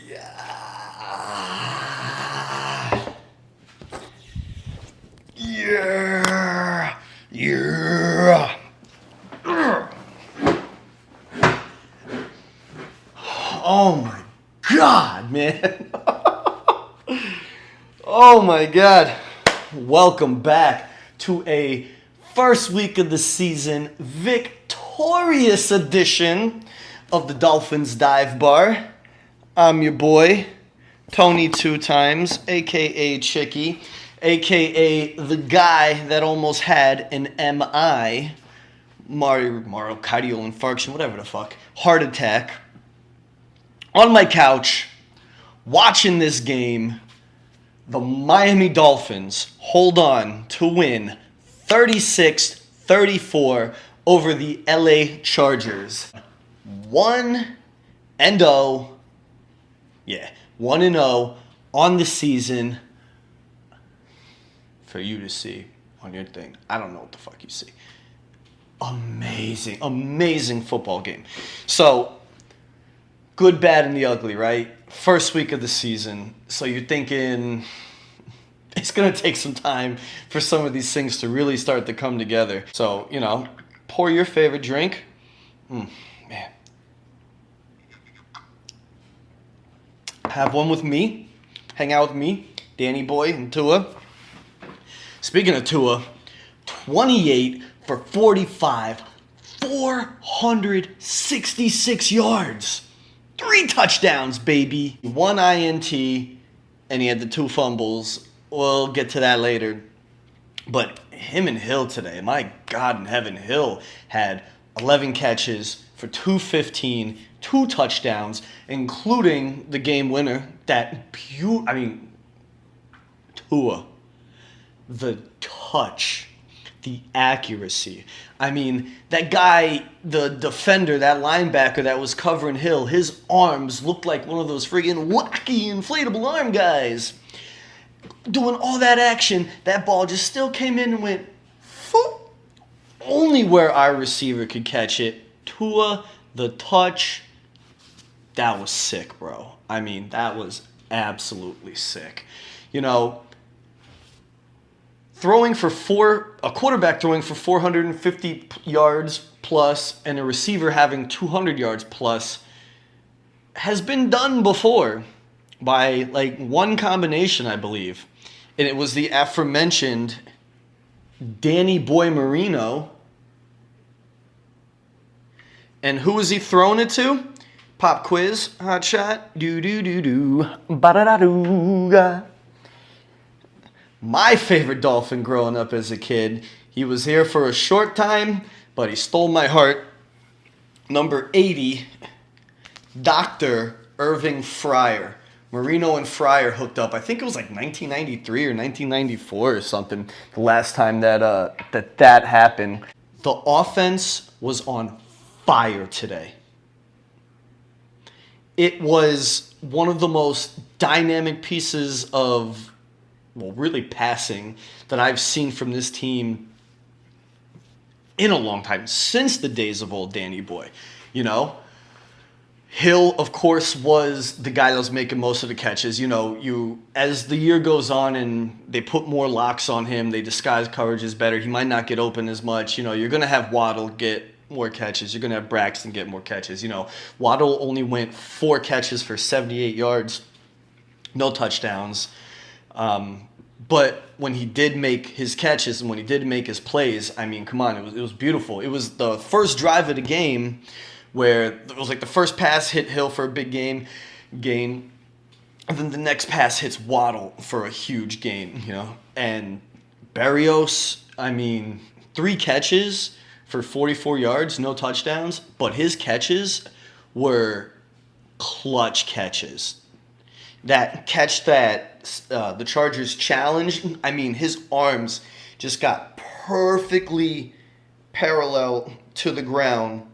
Yeah. Yeah. Yeah. Oh my God, man. Oh my God. Welcome back to a first week of the season victorious edition of the Dolphins Dive Bar. I'm your boy, Tony Two Times, aka Chicky, aka the guy that almost had an MI, myocardial infarction, whatever the fuck, heart attack, on my couch, watching this game. The Miami Dolphins hold on to win 36-34 over the LA Chargers. 1-0. Yeah, 1-0 on the season for you to see on your thing. I don't know what the fuck you see. Amazing football game. So, good, bad, and the ugly, right? First week of the season. So you're thinking it's going to take some time for some of these things to really start to come together. So, pour your favorite drink. Man. Have one with me. Hang out with me, Danny Boy, and Tua. Speaking of Tua, 28 for 45, 466 yards. 3 touchdowns, baby. 1 INT, and he had the 2 fumbles. We'll get to that later. But him and Hill today, my God in heaven, Hill had 11 catches for 215, 2 touchdowns, including the game winner. Tua. The touch. The accuracy. I mean, that guy, the defender, that linebacker that was covering Hill, his arms looked like one of those friggin' wacky inflatable arm guys. Doing all that action, that ball just still came in and went foop, only where our receiver could catch it. Tua, the touch, that was sick, bro. I mean, that was absolutely sick. A quarterback throwing for 450 yards plus and a receiver having 200 yards plus has been done before by one combination, I believe. And it was the aforementioned Danny Boy Marino. And who was he throwing it to? Pop quiz, hot shot, do ba-da-da-doo. My favorite Dolphin growing up as a kid. He was here for a short time, but he stole my heart. Number 80, Dr. Irving Fryer. Marino and Fryer hooked up. I think it was 1993 or 1994 or something, the last time that happened. The offense was on fire today. It was one of the most dynamic pieces of really passing that I've seen from this team in a long time, since the days of old Danny Boy. Hill, of course, was the guy that was making most of the catches. As the year goes on and they put more locks on him, they disguise coverages better. He might not get open as much. You're going to have Waddle get more catches. You're going to have Braxton get more catches. Waddle only went 4 catches for 78 yards, no touchdowns. But when he did make his catches and when he did make his plays, I mean, come on, it was beautiful. It was the first drive of the game where it was the first pass hit Hill for a big gain, and then the next pass hits Waddle for a huge gain, And Berrios, 3 catches for 44 yards, no touchdowns, but his catches were clutch catches. That catch that the Chargers challenged, his arms just got perfectly parallel to the ground,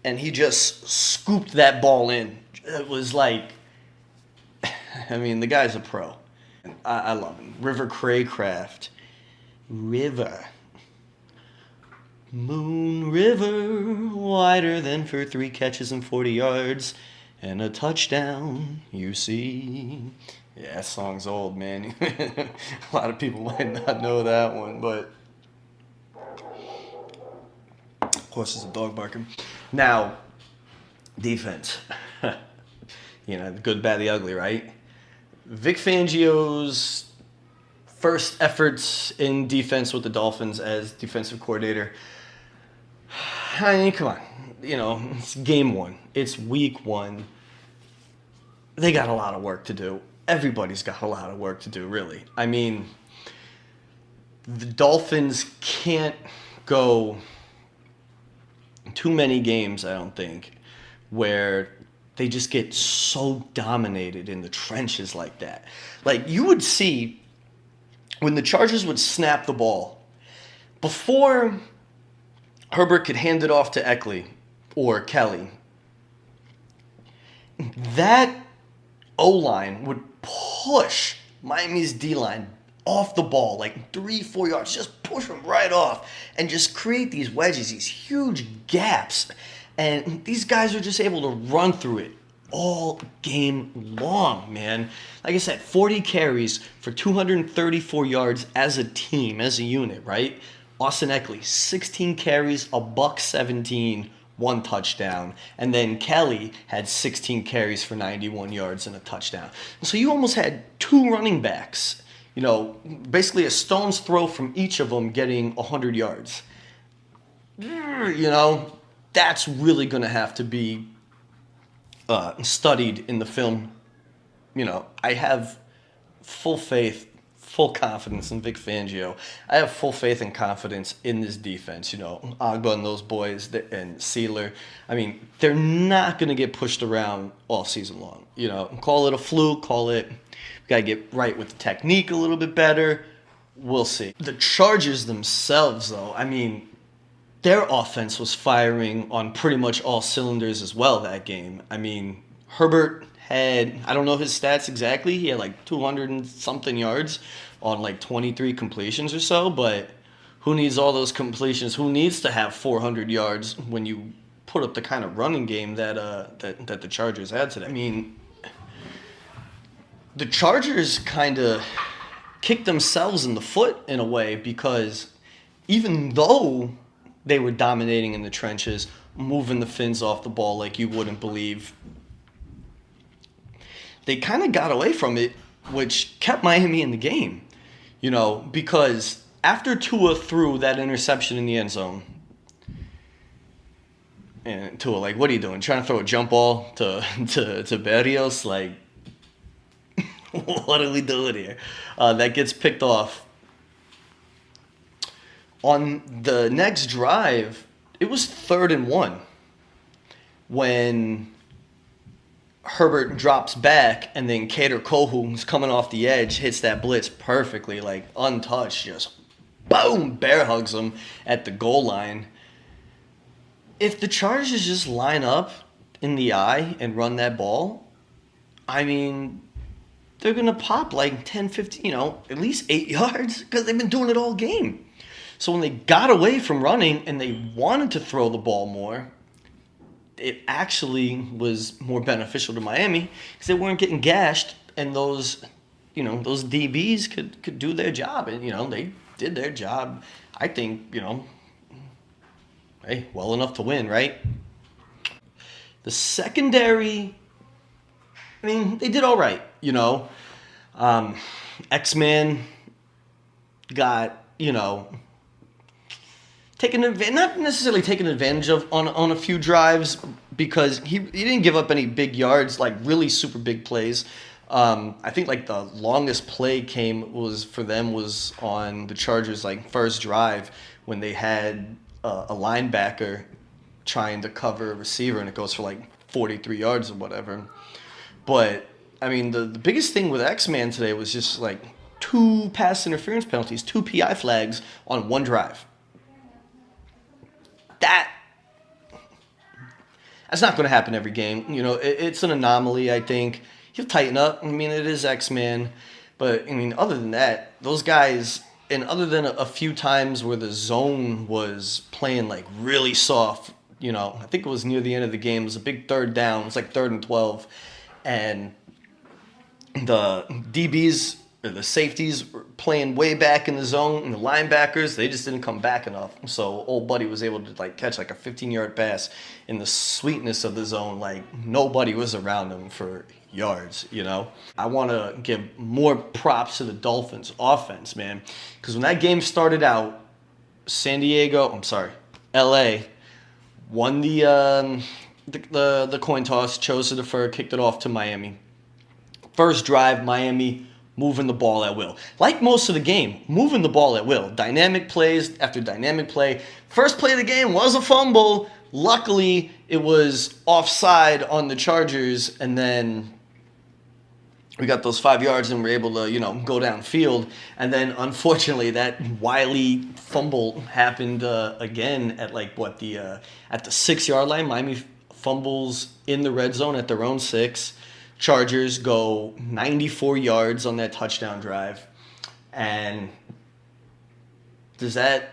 and he just scooped that ball in. It was the guy's a pro. I love him. River Craycraft. River. Moon River, wider than for 3 catches and 40 yards. and a touchdown, you see. Yeah, that song's old, man. A lot of people might not know that one, but of course, it's a dog barking. Now, defense. The good, bad, the ugly, right? Vic Fangio's first efforts in defense with the Dolphins as defensive coordinator. I mean, come on. It's game one. It's week one. They got a lot of work to do. Everybody's got a lot of work to do, really. I mean, the Dolphins can't go too many games, I don't think, where they just get so dominated in the trenches like that. Like, you would see when the Chargers would snap the ball, before Herbert could hand it off to Eckley or Kelly, that O-line would push Miami's D-line off the ball, like 3-4 yards, just push them right off and just create these wedges, these huge gaps. And these guys are just able to run through it all game long, man. Like I said, 40 carries for 234 yards as a team, as a unit, right? Austin Eckley, 16 carries, $117, 1 touchdown. And then Kelly had 16 carries for 91 yards and a touchdown. So you almost had 2 running backs, basically a stone's throw from each of them getting 100 yards. That's really going to have to be studied in the film. I have full faith, full confidence in Vic Fangio. I have full faith and confidence in this defense. Agba and those boys and Sealer. I mean, they're not going to get pushed around all season long. Call it a fluke, call it, we got to get right with the technique a little bit better. We'll see. The Chargers themselves, though, I mean, their offense was firing on pretty much all cylinders as well that game. I mean, Herbert had, I don't know his stats exactly, he had like 200 and something yards on like 23 completions or so, but who needs all those completions? Who needs to have 400 yards when you put up the kind of running game that the Chargers had today? I mean, the Chargers kind of kicked themselves in the foot in a way, because even though they were dominating in the trenches, moving the fins off the ball like you wouldn't believe, they kind of got away from it, which kept Miami in the game. Because after Tua threw that interception in the end zone, and Tua, like, what are you doing? Trying to throw a jump ball to Berrios? Like, what are we doing here? That gets picked off. On the next drive, it was 3rd and 1 when Herbert drops back, and then Cater Kohu, who's coming off the edge, hits that blitz perfectly, like untouched, just boom, bear hugs him at the goal line. If the Chargers just line up in the eye and run that ball, I mean, they're going to pop like 10, 15, at least 8 yards, because they've been doing it all game. So when they got away from running and they wanted to throw the ball more, it actually was more beneficial to Miami, because they weren't getting gashed, and those DBs could do their job, and they did their job. I think well enough to win, right? The secondary, I mean, they did all right. X-Man got not necessarily taken advantage of on a few drives, because he didn't give up any big yards, like really super big plays. I think like the longest play was on the Chargers' like first drive, when they had a linebacker trying to cover a receiver, and it goes for like 43 yards or whatever. But I mean, the biggest thing with X-Man today was just like 2 pass interference penalties, 2 PI flags on 1 drive. That's not going to happen every game. It's an anomaly, I think. He'll tighten up. I mean, it is X-Man. But, I mean, other than that, those guys, and other than a few times where the zone was playing, like, really soft I think it was near the end of the game. It was a big third down. It was like 3rd and 12. And the DBs, or the safeties, were playing way back in the zone, and the linebackers, they just didn't come back enough. So old buddy was able to catch a 15-yard pass in the sweetness of the zone. Nobody was around him for yards. I want to give more props to the Dolphins offense, man, because when that game started out, LA won the coin toss, chose to defer, kicked it off to Miami. First drive, Miami moving the ball at will. Like most of the game, moving the ball at will. Dynamic plays after dynamic play. First play of the game was a fumble. Luckily, it was offside on the Chargers, and then we got those 5 yards and we're able to, go downfield. And then, unfortunately, that wily fumble happened again at at the 6-yard line. Miami fumbles in the red zone at their own 6. Chargers go 94 yards on that touchdown drive. And does that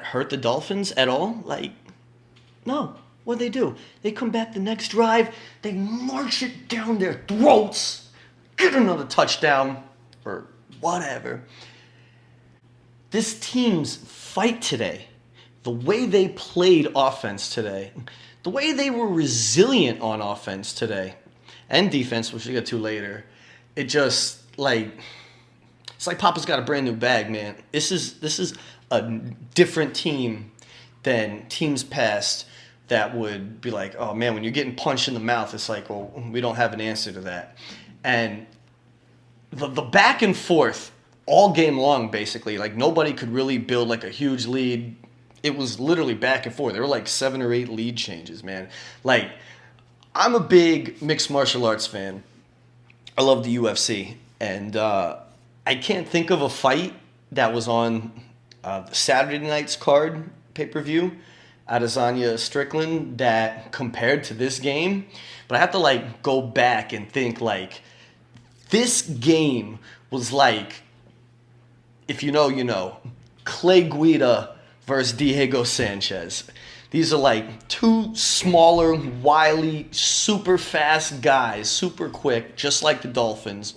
hurt the Dolphins at all? No. What'd they do? They come back the next drive. They march it down their throats. Get another touchdown or whatever. This team's fight today, the way they played offense today, the way they were resilient on offense today, and defense, which we'll get to later, it just it's like Papa's got a brand new bag, man. This is a different team than teams past that would be like, oh man, when you're getting punched in the mouth, it's like, well, we don't have an answer to that. And the back and forth all game long, basically, nobody could really build a huge lead. It was literally back and forth. There were 7 or 8 lead changes, man. I'm a big mixed martial arts fan. I love the UFC. And I can't think of a fight that was on the Saturday night's card pay-per-view, Adesanya Strickland, that compared to this game. But I have to go back and think this game was if you know, you know, Clay Guida versus Diego Sanchez. These are 2 smaller, wily, super fast guys, super quick, just like the Dolphins.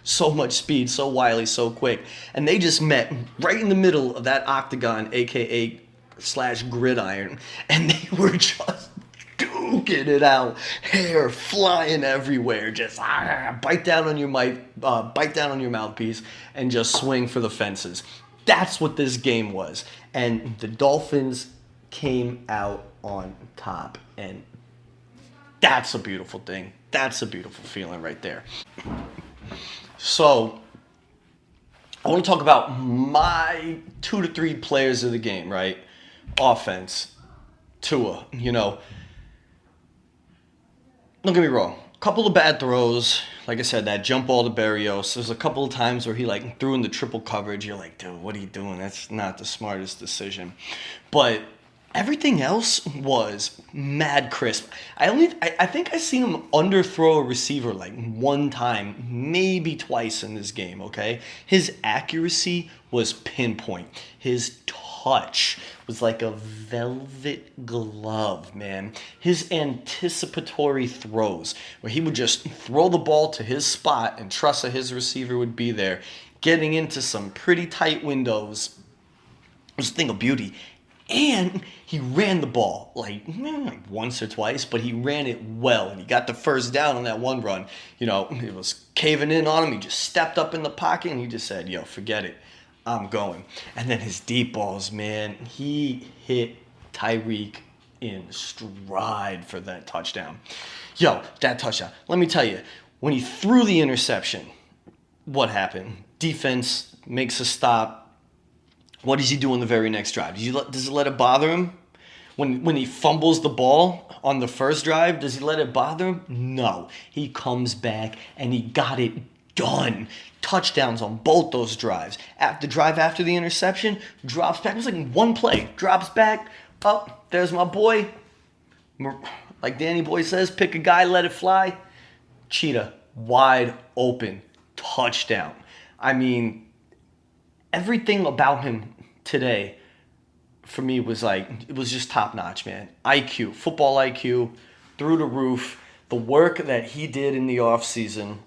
So much speed, so wily, so quick. And they just met right in the middle of that octagon, a.k.a. /gridiron, and they were just duking it out. Hair flying everywhere. Just bite down on your mouthpiece, and just swing for the fences. That's what this game was. And the Dolphins came out on top, and that's a beautiful thing. That's a beautiful feeling right there. So I want to talk about my 2 to 3 players of the game, right? Offense, Tua, Don't get me wrong. A couple of bad throws. Like I said, that jump ball to Berrios. There's a couple of times where he threw in the triple coverage. You're like, dude, what are you doing? That's not the smartest decision. But everything else was mad crisp. I think I seen him underthrow a receiver 1 time, maybe twice in this game, okay? His accuracy was pinpoint. His touch was like a velvet glove, man. His anticipatory throws, where he would just throw the ball to his spot and trust that his receiver would be there, getting into some pretty tight windows, was a thing of beauty. And he ran the ball once or twice, but he ran it well, and he got the first down on that one run. It was caving in on him. He just stepped up in the pocket, and he just said, yo, forget it. I'm going. And then his deep balls, man, he hit Tyreek in stride for that touchdown. Yo, that touchdown. Let me tell you, when he threw the interception, what happened? Defense makes a stop. What does he do on the very next drive? Does he let it bother him? When he fumbles the ball on the first drive, does he let it bother him? No. He comes back and he got it done. Touchdowns on both those drives. The drive after the interception, drops back. It was 1 play. Drops back. Oh, there's my boy. Like Danny Boy says, pick a guy, let it fly. Cheetah, wide open. Touchdown. I mean, everything about him today for me was like, it was just top notch, man. IQ, football IQ, through the roof. The work that he did in the offseason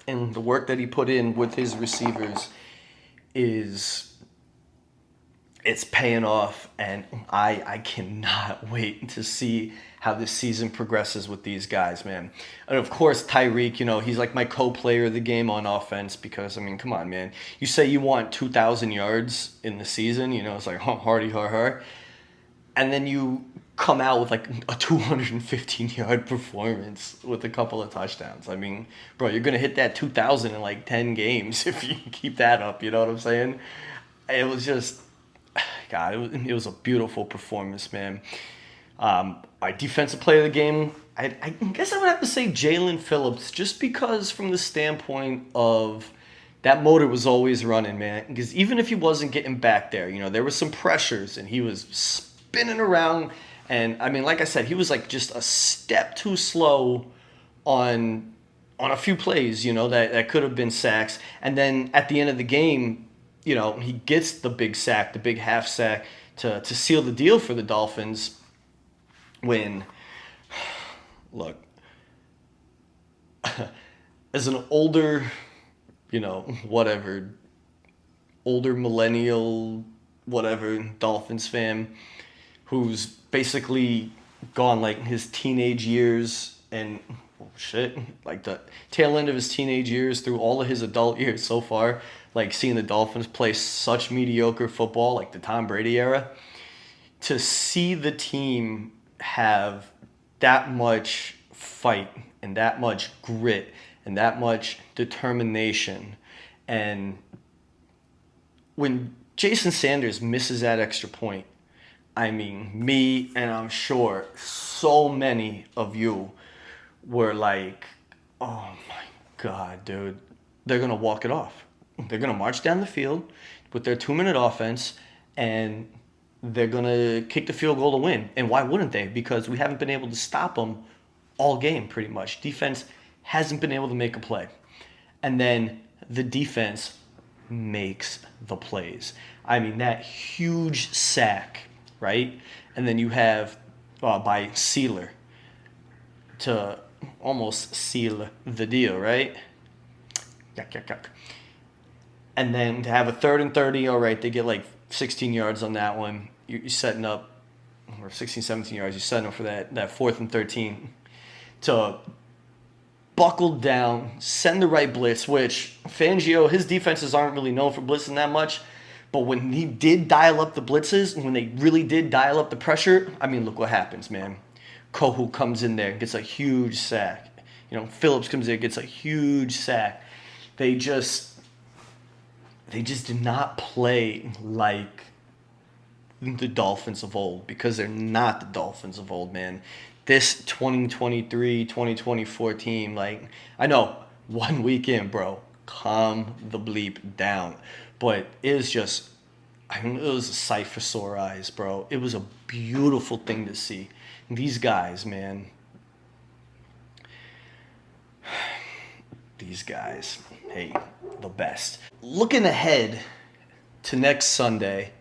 and the work that he put in with his receivers is it's paying off, and I cannot wait to see how this season progresses with these guys, man. And of course, Tyreek, he's like my co-player of the game on offense because, I mean, come on, man. You say you want 2,000 yards in the season, it's like, hardy, har. And then you come out with like a 215-yard performance with a couple of touchdowns. I mean, bro, you're going to hit that 2,000 in like 10 games if you keep that up, you know what I'm saying? It was just... God, it was a beautiful performance, man. Our defensive player of the game, I guess I would have to say Jalen Phillips, just because from the standpoint of that motor was always running, man. Because even if he wasn't getting back there, there were some pressures, and he was spinning around. And, I mean, like I said, he was like just a step too slow on a few plays, that could have been sacks. And then at the end of the game, he gets the big sack, the big half sack to seal the deal for the Dolphins when, look, as an older, older millennial, Dolphins fan who's basically gone like his teenage years and, like the tail end of his teenage years through all of his adult years so far, like seeing the Dolphins play such mediocre football, like the Tom Brady era, to see the team have that much fight and that much grit and that much determination. And when Jason Sanders misses that extra point, I mean, me and I'm sure so many of you were like, oh my God, dude, they're going to walk it off. They're going to march down the field with their 2-minute offense, and they're going to kick the field goal to win. And why wouldn't they? Because we haven't been able to stop them all game, pretty much. Defense hasn't been able to make a play. And then the defense makes the plays. I mean, that huge sack, right? And then you have, by Sealer, to almost seal the deal, right? Yuck. And then to have a 3rd and 30, all right, they get like 16 yards on that one. You're setting up, or 16, 17 yards, you're setting up for that 4th and 13 to buckle down, send the right blitz, which Fangio, his defenses aren't really known for blitzing that much. But when he did dial up the blitzes, when they really did dial up the pressure, I mean, look what happens, man. Kohu comes in there, gets a huge sack. Phillips comes in, gets a huge sack. They just did not play like the Dolphins of old, because they're not the Dolphins of old, man. This 2023, 2024 team, like, I know, 1 weekend, bro, calm the bleep down. But it was just, it was a sight for sore eyes, bro. It was a beautiful thing to see. These guys, man. These guys, hey, the best. Looking ahead to next Sunday,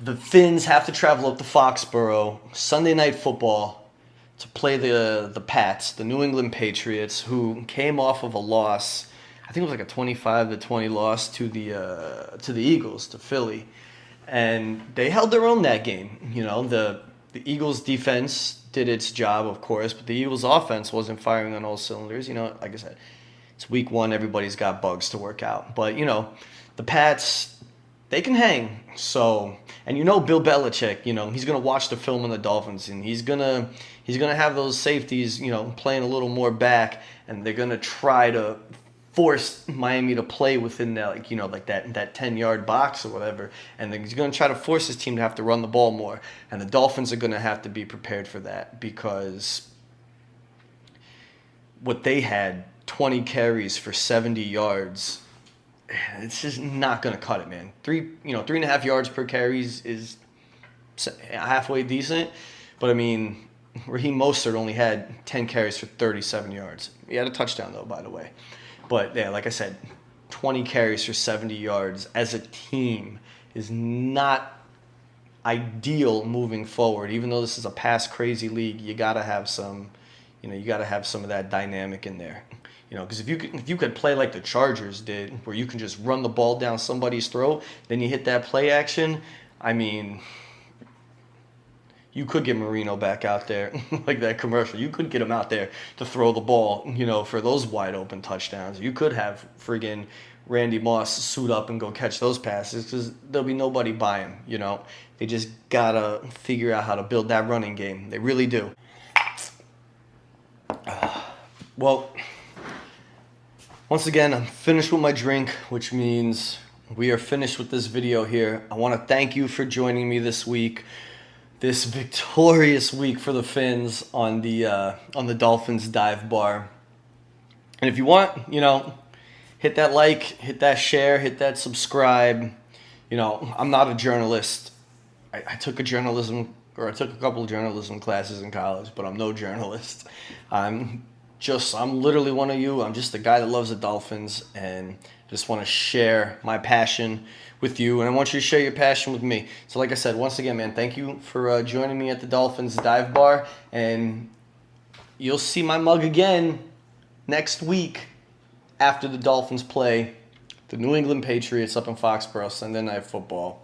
the Finns have to travel up to Foxborough, Sunday Night Football, to play the Pats, the New England Patriots, who came off of a loss. I think it was like a 25-20 loss to the Eagles, to Philly, and they held their own that game. The Eagles' defense did its job, of course, but the Eagles' offense wasn't firing on all cylinders. Like I said, it's week 1, everybody's got bugs to work out. But, the Pats, they can hang. So, and Bill Belichick, he's going to watch the film on the Dolphins, and he's going to have those safeties, playing a little more back, and they're going to try to force Miami to play within that, like that 10-yard box or whatever. And he's going to try to force his team to have to run the ball more. And the Dolphins are going to have to be prepared for that, because what they had, 20 carries for 70 yards, it's just not going to cut it, man. 3.5 yards per carry is halfway decent. But, I mean, Raheem Mostert only had 10 carries for 37 yards. He had a touchdown, though, by the way. But, yeah, like I said, 20 carries for 70 yards as a team is not ideal moving forward. Even though this is a pass crazy league, you gotta have some, you gotta have some of that dynamic in there. Because if you could play like the Chargers did, where you can just run the ball down somebody's throat, then you hit that play action. I mean, you could get Marino back out there, like that commercial. You could get him out there to throw the ball, for those wide open touchdowns. You could have friggin' Randy Moss suit up and go catch those passes because there'll be nobody by him. They just gotta figure out how to build that running game. They really do. Well, once again, I'm finished with my drink, which means we are finished with this video here. I want to thank you for joining me this week. This victorious week for the Fins on the Dolphins dive bar. And if you want, hit that like, hit that share, hit that subscribe. I'm not a journalist. I took a couple of journalism classes in college, but I'm no journalist. I'm literally one of you. I'm just a guy that loves the Dolphins and just want to share my passion with you, and I want you to share your passion with me. So like I said, once again, man, thank you for joining me at the Dolphins dive bar, and you'll see my mug again next week after the Dolphins play the New England Patriots up in Foxborough Sunday Night Football.